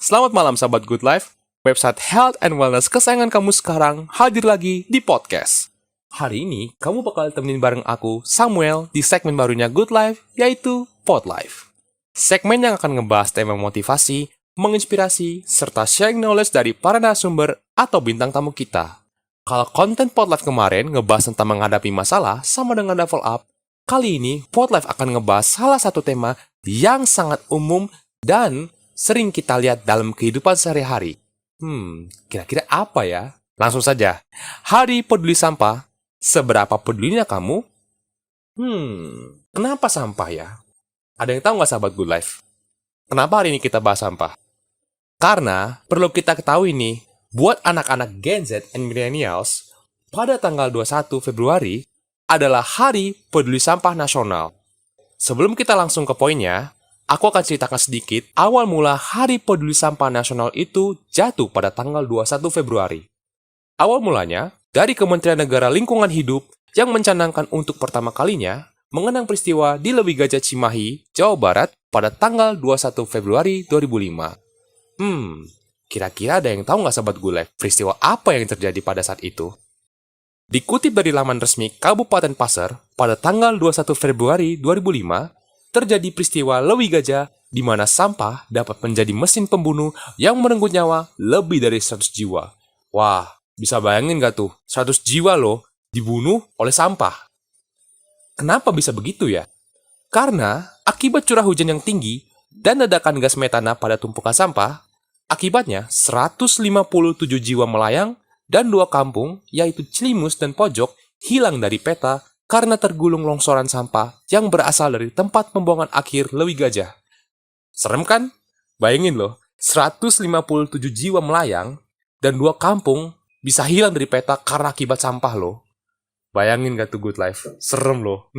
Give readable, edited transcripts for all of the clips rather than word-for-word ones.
Selamat malam sahabat Good Life. Website health and wellness kesayangan kamu sekarang hadir lagi di podcast. Hari ini kamu bakal temenin bareng aku, Samuel, di segmen barunya Good Life, yaitu Pod Life. Segmen yang akan ngebahas tema motivasi, menginspirasi, serta sharing knowledge dari para narasumber atau bintang tamu kita. Kalau konten Pod Life kemarin ngebahas tentang menghadapi masalah sama dengan level up, kali ini Pod Life akan ngebahas salah satu tema yang sangat umum dan sering kita lihat dalam kehidupan sehari-hari. Kira-kira apa ya? Langsung saja. Hari Peduli Sampah. Seberapa pedulinya kamu? Kenapa sampah ya? Ada yang tahu nggak sahabat Good Life? Kenapa hari ini kita bahas sampah? Karena perlu kita ketahui nih, buat anak-anak Gen Z and Millennials, pada tanggal 21 Februari adalah Hari Peduli Sampah Nasional. Sebelum kita langsung ke poinnya, aku akan ceritakan sedikit awal mula Hari Peduli Sampah Nasional itu jatuh pada tanggal 21 Februari. Awal mulanya dari Kementerian Negara Lingkungan Hidup yang mencanangkan untuk pertama kalinya mengenang peristiwa di Lewi Gajah Cimahi, Jawa Barat pada tanggal 21 Februari 2005. Kira-kira ada yang tahu nggak sahabat Gulai peristiwa apa yang terjadi pada saat itu? Dikutip dari laman resmi Kabupaten Pasir, pada tanggal 21 Februari 2005, terjadi peristiwa Lewi Gajah di mana sampah dapat menjadi mesin pembunuh yang merenggut nyawa lebih dari 100 jiwa. Wah, bisa bayangin gak tuh, 100 jiwa loh dibunuh oleh sampah. Kenapa bisa begitu ya? Karena akibat curah hujan yang tinggi dan ledakan gas metana pada tumpukan sampah, akibatnya 157 jiwa melayang dan 2 kampung, yaitu Cilimus dan Pojok, hilang dari peta karena tergulung longsoran sampah yang berasal dari tempat pembuangan akhir Lewi Gajah. Serem kan? Bayangin loh, 157 jiwa melayang dan 2 kampung bisa hilang dari peta karena akibat sampah loh. Bayangin gak tuh Good Life? Serem loh.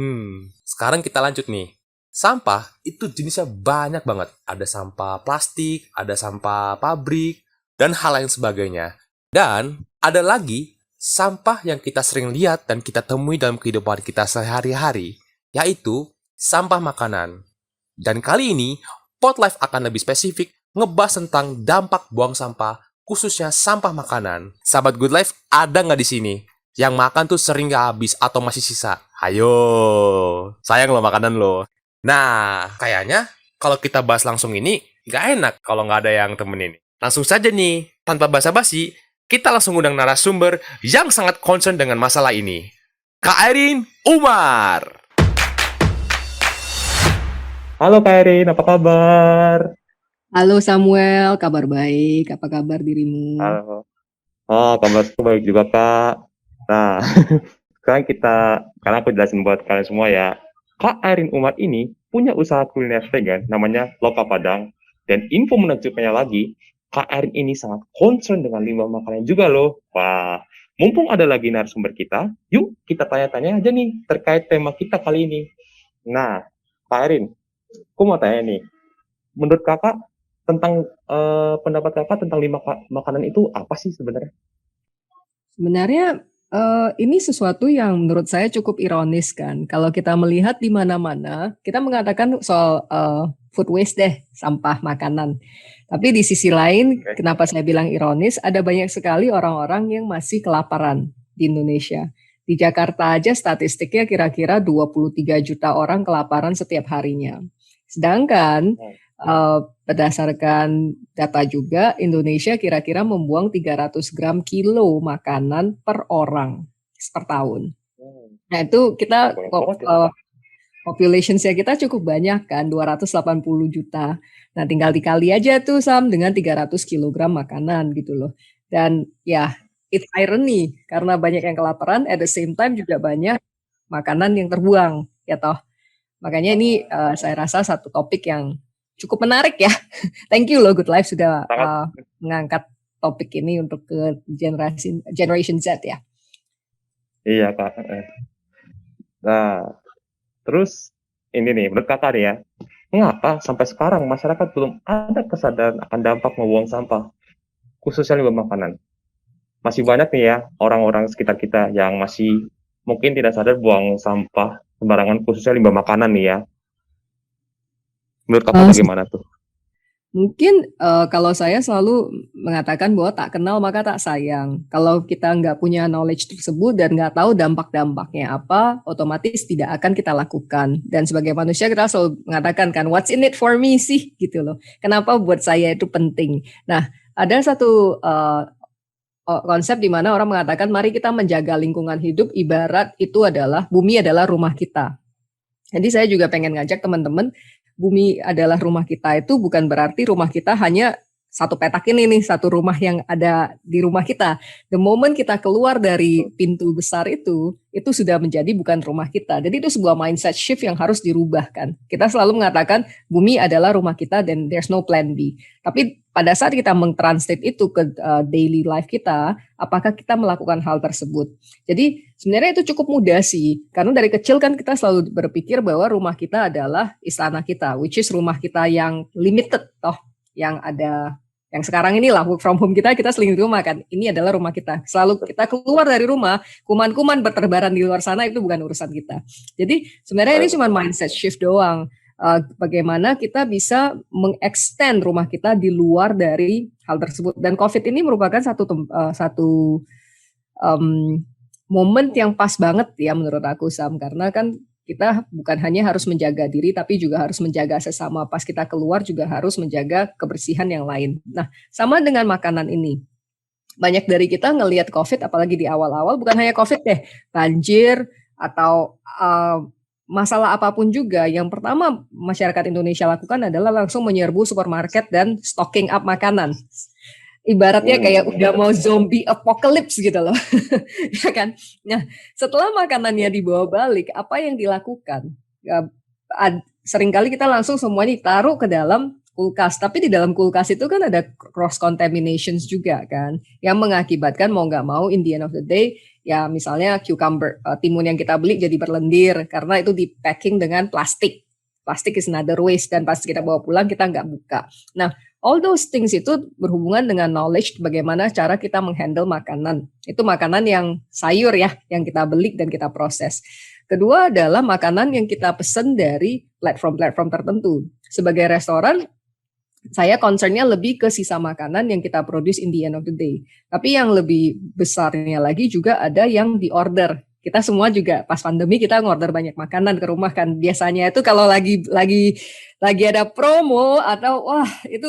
Sekarang kita lanjut nih. Sampah itu jenisnya banyak banget. Ada sampah plastik, ada sampah pabrik, dan hal lain sebagainya. Dan ada lagi sampah yang kita sering lihat dan kita temui dalam kehidupan kita sehari-hari, yaitu sampah makanan. Dan kali ini, Pod Life akan lebih spesifik ngebahas tentang dampak buang sampah, khususnya sampah makanan. Sahabat Good Life, ada nggak di sini yang makan tuh sering nggak habis atau masih sisa? Ayo, sayang lo makanan lo. Nah, kayaknya kalau kita bahas langsung ini, nggak enak kalau nggak ada yang temenin. Langsung saja nih, tanpa basa-basi, kita langsung undang narasumber yang sangat concern dengan masalah ini. Kak Erin Umar. Halo Kak Erin, apa kabar? Halo Samuel, kabar baik. Apa kabar dirimu? Halo. Kabarku baik juga Kak. Nah, sekarang karena aku jelasin buat kalian semua ya. Kak Erin Umar ini punya usaha kuliner vegan namanya Loka Padang. Dan info menunjukkannya lagi, Kak Erin ini sangat concern dengan limbah makanan juga loh. Wah, mumpung ada lagi narasumber kita, yuk kita tanya-tanya aja nih terkait tema kita kali ini. Nah, Kak Erin, aku mau tanya nih, menurut kakak tentang pendapat kakak tentang limbah makanan itu apa sih sebenarnya? Sebenarnya ini sesuatu yang menurut saya cukup ironis kan. Kalau kita melihat di mana-mana, kita mengatakan soal food waste deh, sampah makanan. Tapi di sisi lain, kenapa saya bilang ironis, ada banyak sekali orang-orang yang masih kelaparan di Indonesia. Di Jakarta aja statistiknya kira-kira 23 juta orang kelaparan setiap harinya. Sedangkan berdasarkan data juga, Indonesia kira-kira membuang 300 gram kilo makanan per orang per tahun. Nah itu kita population-nya kita cukup banyak kan, 280 juta. Nah tinggal dikali aja tuh Sam dengan 300 kilogram makanan gitu loh. Dan ya it's irony karena banyak yang kelaparan, at the same time juga banyak makanan yang terbuang ya toh. Makanya ini saya rasa satu topik yang cukup menarik ya. Thank you loh Good Life sudah mengangkat topik ini untuk ke generation Z ya. Iya Kak. Nah, terus ini nih, menurut kakak nih ya, mengapa sampai sekarang masyarakat belum ada kesadaran akan dampak membuang sampah, khususnya limbah makanan? Masih banyak nih ya orang-orang sekitar kita yang masih mungkin tidak sadar buang sampah sembarangan, khususnya limbah makanan nih ya. Menurut kakak bagaimana tuh? Mungkin kalau saya selalu mengatakan bahwa tak kenal maka tak sayang. Kalau kita nggak punya knowledge tersebut dan nggak tahu dampak-dampaknya apa, otomatis tidak akan kita lakukan. Dan sebagai manusia kita selalu mengatakan kan, what's in it for me sih gitu loh. Kenapa buat saya itu penting. Nah, ada satu konsep di mana orang mengatakan mari kita menjaga lingkungan hidup ibarat itu adalah bumi adalah rumah kita. Jadi saya juga pengen ngajak teman-teman, bumi adalah rumah kita itu bukan berarti rumah kita hanya satu petak ini nih, satu rumah yang ada di rumah kita. The moment kita keluar dari pintu besar itu sudah menjadi bukan rumah kita. Jadi itu sebuah mindset shift yang harus dirubahkan. Kita selalu mengatakan bumi adalah rumah kita dan there's no plan B. Tapi pada saat kita mentranslate itu ke daily life kita, apakah kita melakukan hal tersebut? Jadi sebenarnya itu cukup mudah sih, karena dari kecil kan kita selalu berpikir bahwa rumah kita adalah istana kita, which is rumah kita yang limited toh, yang ada, yang sekarang inilah work from home kita seling di rumah kan, ini adalah rumah kita. Selalu kita keluar dari rumah, kuman-kuman berterbaran di luar sana itu bukan urusan kita. Jadi sebenarnya ini cuma mindset shift doang. Bagaimana kita bisa mengextend rumah kita di luar dari hal tersebut. Dan COVID ini merupakan satu momen yang pas banget ya menurut aku Sam, karena kan kita bukan hanya harus menjaga diri tapi juga harus menjaga sesama. Pas kita keluar juga harus menjaga kebersihan yang lain. Nah, sama dengan makanan ini. Banyak dari kita ngelihat COVID apalagi di awal-awal, bukan hanya COVID deh, banjir atau masalah apapun juga, yang pertama masyarakat Indonesia lakukan adalah langsung menyerbu supermarket dan stocking up makanan. Ibaratnya kayak udah mau zombie apocalypse gitu loh. Ya kan? Nah, setelah makanannya dibawa balik, apa yang dilakukan? Seringkali kita langsung semuanya ditaruh ke dalam kulkas, tapi di dalam kulkas itu kan ada cross contaminations juga kan, yang mengakibatkan mau nggak mau in the end of the day ya misalnya cucumber, timun yang kita beli jadi berlendir karena itu di packing dengan plastik. Plastik is another waste dan pas kita bawa pulang kita nggak buka. Nah, all those things itu berhubungan dengan knowledge bagaimana cara kita menghandle makanan. Itu makanan yang sayur ya, yang kita beli dan kita proses. Kedua adalah makanan yang kita pesan dari platform-platform tertentu. Sebagai restoran, saya concernnya lebih ke sisa makanan yang kita produce in the end of the day. Tapi yang lebih besarnya lagi juga ada yang di order. Kita semua juga pas pandemi kita ngorder banyak makanan ke rumah kan. Biasanya itu kalau lagi ada promo atau wah itu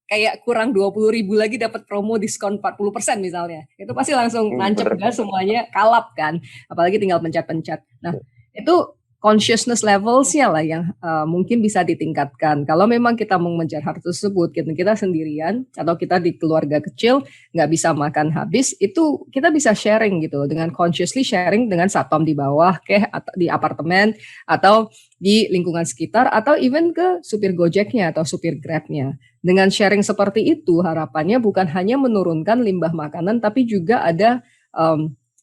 kayak kurang 20.000 lagi dapat promo diskon 40% misalnya. Itu pasti langsung nancep gas semuanya, kalap kan. Apalagi tinggal pencet-pencet. Nah, itu consciousness levels-nya lah yang mungkin bisa ditingkatkan. Kalau memang kita mau mengejar hal tersebut, kita sendirian atau kita di keluarga kecil nggak bisa makan habis, itu kita bisa sharing gitu dengan consciously sharing dengan satpam di bawah, atau di apartemen atau di lingkungan sekitar atau even ke supir Gojeknya atau supir Grabnya. Dengan sharing seperti itu harapannya bukan hanya menurunkan limbah makanan, tapi juga ada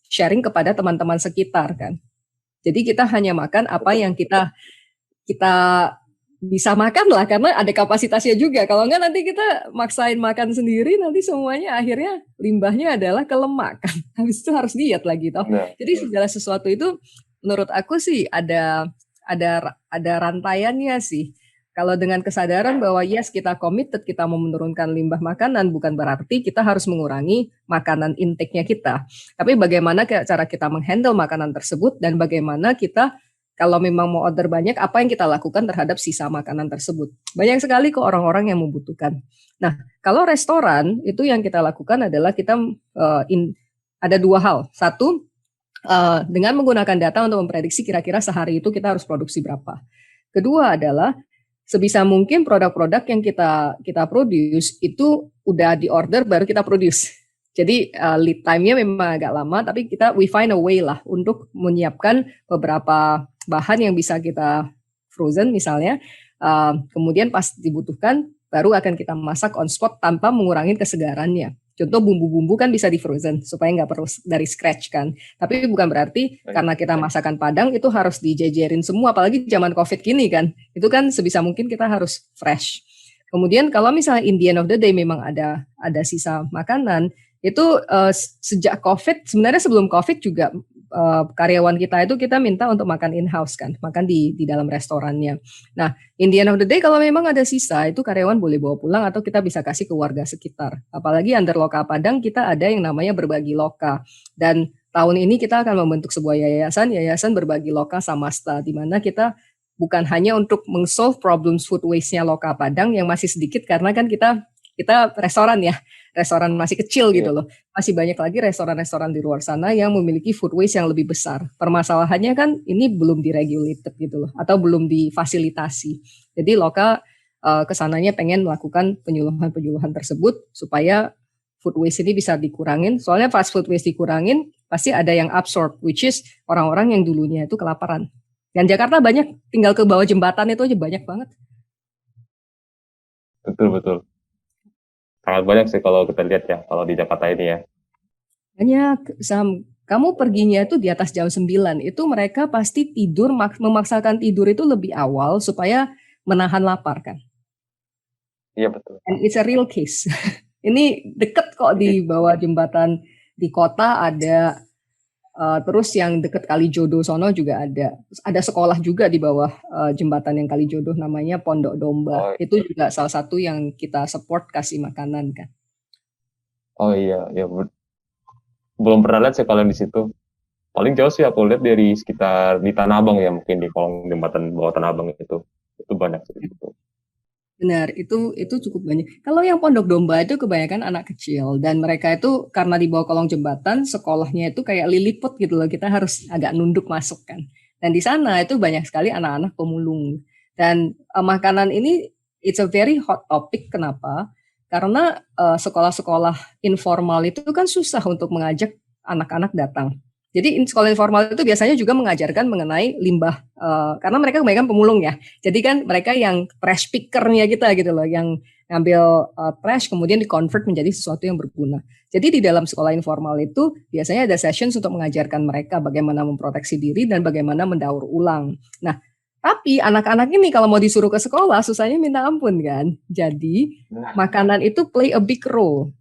sharing kepada teman-teman sekitar kan. Jadi kita hanya makan apa yang kita bisa makan lah, karena ada kapasitasnya juga. Kalau enggak nanti kita maksain makan sendiri, nanti semuanya akhirnya limbahnya adalah ke lemak kan. Habis itu harus diet lagi toh. Jadi segala sesuatu itu menurut aku sih ada rantaiannya sih. Kalau dengan kesadaran bahwa yes kita committed, kita mau menurunkan limbah makanan, bukan berarti kita harus mengurangi makanan intake-nya kita. Tapi bagaimana cara kita menghandle makanan tersebut dan bagaimana kita kalau memang mau order banyak, apa yang kita lakukan terhadap sisa makanan tersebut. Banyak sekali kok orang-orang yang membutuhkan. Nah, kalau restoran itu yang kita lakukan adalah kita ada dua hal. Satu, dengan menggunakan data untuk memprediksi kira-kira sehari itu kita harus produksi berapa. Kedua adalah sebisa mungkin produk-produk yang kita produce itu udah di order baru kita produce. Jadi lead time-nya memang agak lama, tapi we find a way lah untuk menyiapkan beberapa bahan yang bisa kita frozen misalnya. Kemudian pas dibutuhkan baru akan kita masak on spot tanpa mengurangi kesegarannya. Contoh bumbu-bumbu kan bisa di frozen supaya nggak perlu dari scratch kan. Tapi bukan berarti karena kita masakan Padang itu harus dijejerin semua, apalagi zaman COVID gini kan. Itu kan sebisa mungkin kita harus fresh. Kemudian kalau misalnya in the end of the day memang ada sisa makanan, itu sejak COVID, sebenarnya sebelum COVID juga karyawan kita itu kita minta untuk makan in-house kan, makan di dalam restorannya. Nah, in the end of the day kalau memang ada sisa itu karyawan boleh bawa pulang atau kita bisa kasih ke warga sekitar. Apalagi under Loka Padang kita ada yang namanya Berbagi Loka. Dan tahun ini kita akan membentuk sebuah yayasan Berbagi Loka Samasta, di mana kita bukan hanya untuk meng-solve problems food waste-nya Loka Padang yang masih sedikit karena kan kita restoran ya, restoran masih kecil gitu loh. Masih banyak lagi restoran-restoran di luar sana yang memiliki food waste yang lebih besar. Permasalahannya kan ini belum diregulated gitu loh, atau belum difasilitasi. Jadi Loka kesananya pengen melakukan penyuluhan-penyuluhan tersebut supaya food waste ini bisa dikurangin. Soalnya pas food waste dikurangin, pasti ada yang absorb, which is orang-orang yang dulunya itu kelaparan. Dan Jakarta banyak, tinggal ke bawah jembatan itu aja banyak banget. Betul. Sangat banyak sih kalau kita lihat ya, kalau di Jakarta ini ya. Banyak, Sam. Kamu perginya itu di atas jam 9, itu mereka pasti tidur, memaksakan tidur itu lebih awal supaya menahan lapar kan. Iya betul. And it's a real case. Ini deket kok di bawah jembatan di kota ada, terus yang deket Kalijodo sono juga ada. Ada sekolah juga di bawah jembatan yang Kalijodo namanya Pondok Domba. Itu juga salah satu yang kita support kasih makanan kan. Oh iya, belum pernah lihat sih kalau di situ. Paling jauh sih aku lihat dari sekitar di Tanah Abang ya, mungkin di kolong jembatan bawah Tanah Abang itu banyak sih itu. Benar, itu cukup banyak. Kalau yang Pondok Domba itu kebanyakan anak kecil dan mereka itu karena di bawah kolong jembatan sekolahnya itu kayak Lilliput gitu loh, kita harus agak nunduk masuk kan. Dan di sana itu banyak sekali anak-anak pemulung. Dan makanan ini it's a very hot topic. Kenapa? Karena sekolah-sekolah informal itu kan susah untuk mengajak anak-anak datang. Jadi sekolah informal itu biasanya juga mengajarkan mengenai limbah, karena mereka kebanyakan pemulung ya. Jadi kan mereka yang trash pickernya kita gitu loh, yang ngambil trash kemudian di-convert menjadi sesuatu yang berguna. Jadi di dalam sekolah informal itu biasanya ada sessions untuk mengajarkan mereka bagaimana memproteksi diri dan bagaimana mendaur ulang. Nah, tapi anak-anak ini kalau mau disuruh ke sekolah susahnya minta ampun kan. Jadi makanan itu play a big role.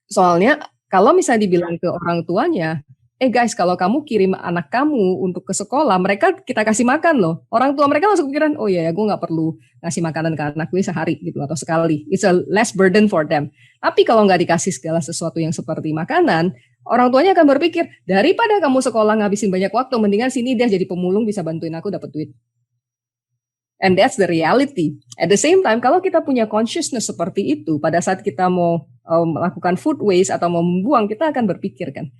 Soalnya kalau misalnya dibilang ke orang tuanya, guys, kalau kamu kirim anak kamu untuk ke sekolah, mereka kita kasih makan loh. Orang tua mereka langsung pikiran, oh ya, gue nggak perlu ngasih makanan ke anak gue sehari gitu atau sekali. It's a less burden for them. Tapi kalau nggak dikasih segala sesuatu yang seperti makanan, orang tuanya akan berpikir, daripada kamu sekolah ngabisin banyak waktu, mendingan sini deh jadi pemulung bisa bantuin aku dapat duit. And that's the reality. At the same time, kalau kita punya consciousness seperti itu, pada saat kita mau melakukan food waste atau mau membuang, kita akan berpikir kan,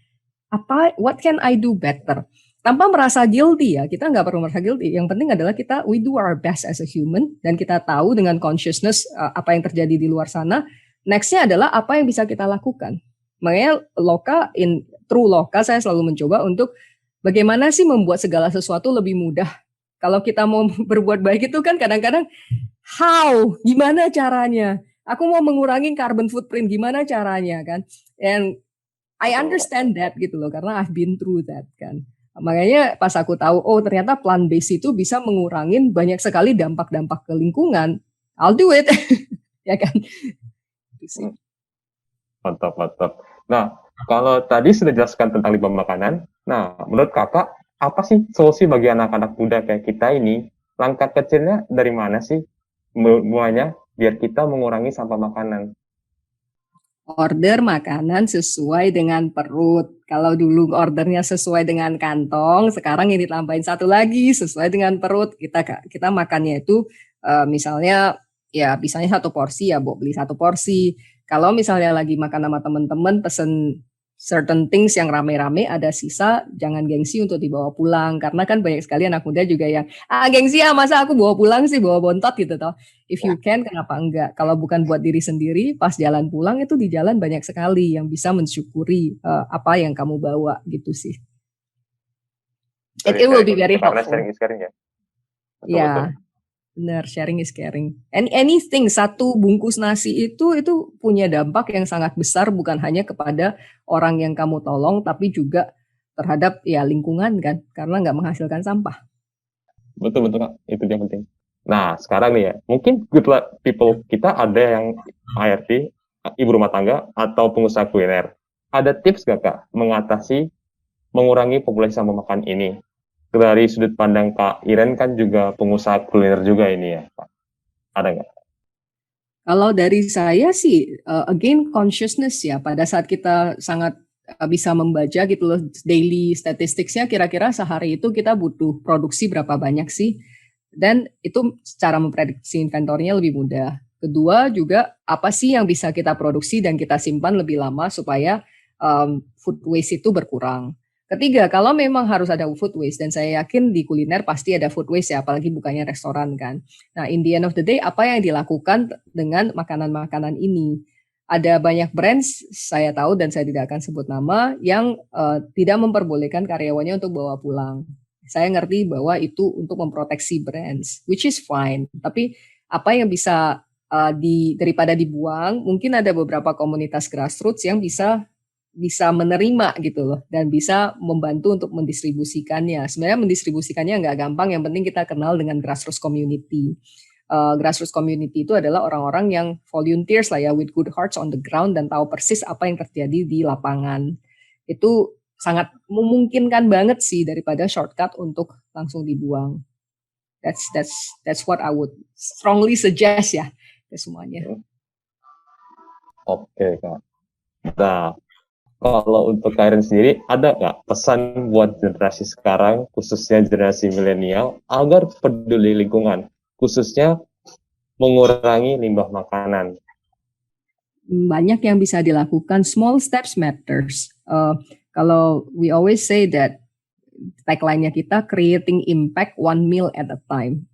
what can I do better? Tanpa merasa guilty ya, kita nggak perlu merasa guilty. Yang penting adalah we do our best as a human, dan kita tahu dengan consciousness apa yang terjadi di luar sana. Nextnya adalah apa yang bisa kita lakukan. Makanya through Loka saya selalu mencoba untuk bagaimana sih membuat segala sesuatu lebih mudah. Kalau kita mau berbuat baik itu kan kadang-kadang gimana caranya? Aku mau mengurangi carbon footprint, gimana caranya kan? And I understand that gitu loh, karena I've been through that kan. Makanya pas aku tahu, ternyata plant based itu bisa mengurangin banyak sekali dampak-dampak ke lingkungan, I'll do it. Ya kan? Mantap. Nah, kalau tadi sudah jelaskan tentang limbah makanan, nah menurut kakak, apa sih solusi bagi anak-anak muda kayak kita ini? Langkah kecilnya dari mana sih mulainya biar kita mengurangi sampah makanan? Order makanan sesuai dengan perut. Kalau dulu ordernya sesuai dengan kantong, sekarang ini tambahin satu lagi sesuai dengan perut. Kita makannya itu misalnya ya bisanya 1 porsi ya, beli 1 porsi. Kalau misalnya lagi makan sama teman-teman pesen certain things yang rame-rame ada sisa, jangan gengsi untuk dibawa pulang, karena kan banyak sekali anak muda juga yang gengsi masa aku bawa pulang sih, bawa bontot gitu toh. If you can, kenapa enggak? Kalau bukan buat diri sendiri, pas jalan pulang itu di jalan banyak sekali yang bisa mensyukuri apa yang kamu bawa gitu sih. It will be very helpful. Sharing is caring ya. Ya. Benar, sharing is caring. And anything, 1 bungkus nasi itu punya dampak yang sangat besar, bukan hanya kepada orang yang kamu tolong, tapi juga terhadap ya lingkungan kan, karena nggak menghasilkan sampah. Betul Kak, itu yang penting. Nah sekarang nih ya, mungkin good luck people kita ada yang ART, ibu rumah tangga atau pengusaha kuliner. Ada tips nggak Kak mengatasi mengurangi populasi sampah makan ini? Dari sudut pandang Kak Iren kan juga pengusaha kuliner juga ini ya, Pak. Ada nggak? Kalau dari saya sih, again consciousness ya. Pada saat kita sangat bisa membaca gitu loh daily statistics-nya, kira-kira sehari itu kita butuh produksi berapa banyak sih. Dan itu cara memprediksi inventornya lebih mudah. Kedua juga apa sih yang bisa kita produksi dan kita simpan lebih lama supaya food waste itu berkurang. Ketiga, kalau memang harus ada food waste, dan saya yakin di kuliner pasti ada food waste ya, apalagi bukannya restoran kan. Nah, in the end of the day, apa yang dilakukan dengan makanan-makanan ini? Ada banyak brands, saya tahu dan saya tidak akan sebut nama, yang tidak memperbolehkan karyawannya untuk bawa pulang. Saya ngerti bahwa itu untuk memproteksi brands, which is fine. Tapi apa yang bisa daripada dibuang, mungkin ada beberapa komunitas grassroots yang bisa menerima gitu loh dan bisa membantu untuk mendistribusikannya. Sebenarnya mendistribusikannya nggak gampang, yang penting kita kenal dengan grassroots community. Grassroots community itu adalah orang-orang yang volunteers lah ya, with good hearts on the ground dan tahu persis apa yang terjadi di lapangan. Itu sangat memungkinkan banget sih daripada shortcut untuk langsung dibuang. That's what I would strongly suggest ya ke semuanya. Oke, Kak. Nah, kalau untuk Kak Iren sendiri, ada nggak pesan buat generasi sekarang, khususnya generasi milenial, agar peduli lingkungan, khususnya mengurangi limbah makanan? Banyak yang bisa dilakukan, small steps matters. Kalau we always say that tagline-nya kita creating impact one meal at a time.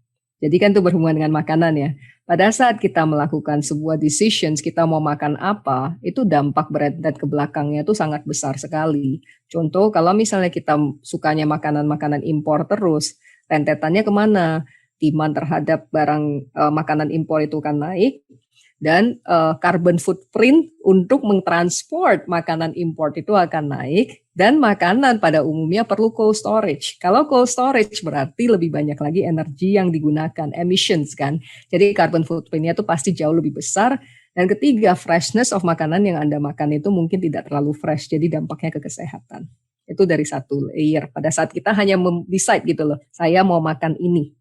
Jadi kan itu berhubungan dengan makanan ya. Pada saat kita melakukan sebuah decisions, kita mau makan apa, itu dampak berentet ke belakangnya itu sangat besar sekali. Contoh, kalau misalnya kita sukanya makanan-makanan impor terus, rentetannya kemana? Demand terhadap barang makanan impor itu akan naik, dan carbon footprint untuk mentransport makanan impor itu akan naik, dan makanan pada umumnya perlu cold storage. Kalau cold storage berarti lebih banyak lagi energi yang digunakan, emissions kan. Jadi carbon footprint-nya itu pasti jauh lebih besar. Dan ketiga, freshness of makanan yang Anda makan itu mungkin tidak terlalu fresh, jadi dampaknya ke kesehatan. Itu dari satu layer. Pada saat kita hanya decide gitu loh, saya mau makan ini.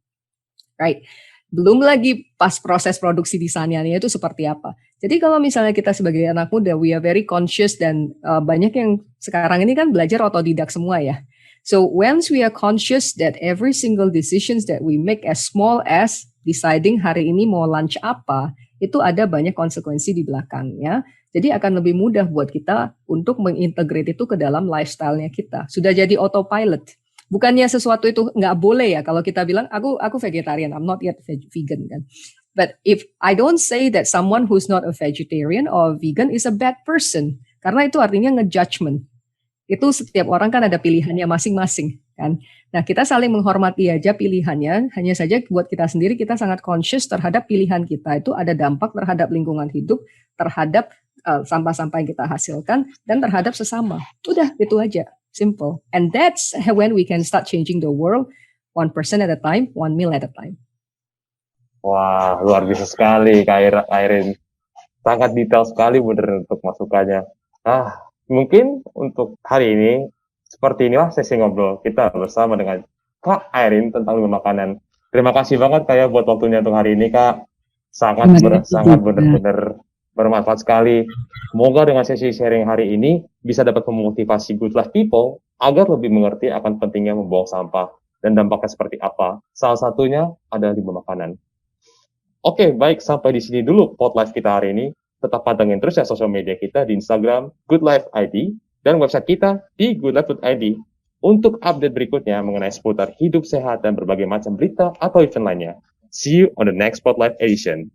Right? Belum lagi pas proses produksi di sananya itu seperti apa. Jadi kalau misalnya kita sebagai anak muda, we are very conscious, dan banyak yang sekarang ini kan belajar otodidak semua ya. So once we are conscious that every single decisions that we make, as small as deciding hari ini mau lunch apa, itu ada banyak konsekuensi di belakangnya. Jadi akan lebih mudah buat kita untuk mengintegrate itu ke dalam lifestyle-nya kita. Sudah jadi autopilot. Bukannya sesuatu itu nggak boleh ya, kalau kita bilang aku vegetarian, I'm not yet vegan kan. But if I don't say that someone who's not a vegetarian or vegan is a bad person, karena itu artinya ngejudgment. Itu setiap orang kan ada pilihannya masing-masing kan. Nah, kita saling menghormati aja pilihannya, hanya saja buat kita sendiri kita sangat conscious terhadap pilihan kita, itu ada dampak terhadap lingkungan hidup, terhadap sampah-sampah yang kita hasilkan, dan terhadap sesama. Udah, itu aja. Simple. And that's when we can start changing the world, 1% at a time, 1 meal at a time. Wah, luar biasa sekali Kak Iren. Sangat detail sekali bener untuk masukannya. Mungkin untuk hari ini, seperti inilah sesi ngobrol kita bersama dengan Kak Iren tentang limbah makanan. Terima kasih banget Kak buat waktunya untuk hari ini Kak. Sangat benar-benar bermanfaat sekali. Semoga dengan sesi sharing hari ini bisa dapat memotivasi good life people agar lebih mengerti akan pentingnya membuang sampah dan dampaknya seperti apa. Salah satunya adalah limbah makanan. Oke, baik, sampai di sini dulu Podlife kita hari ini. Tetap pantengin terus ya sosial media kita di Instagram goodlife.id dan website kita di goodlife.id untuk update berikutnya mengenai seputar hidup sehat dan berbagai macam berita atau event lainnya. See you on the next Podlife edition.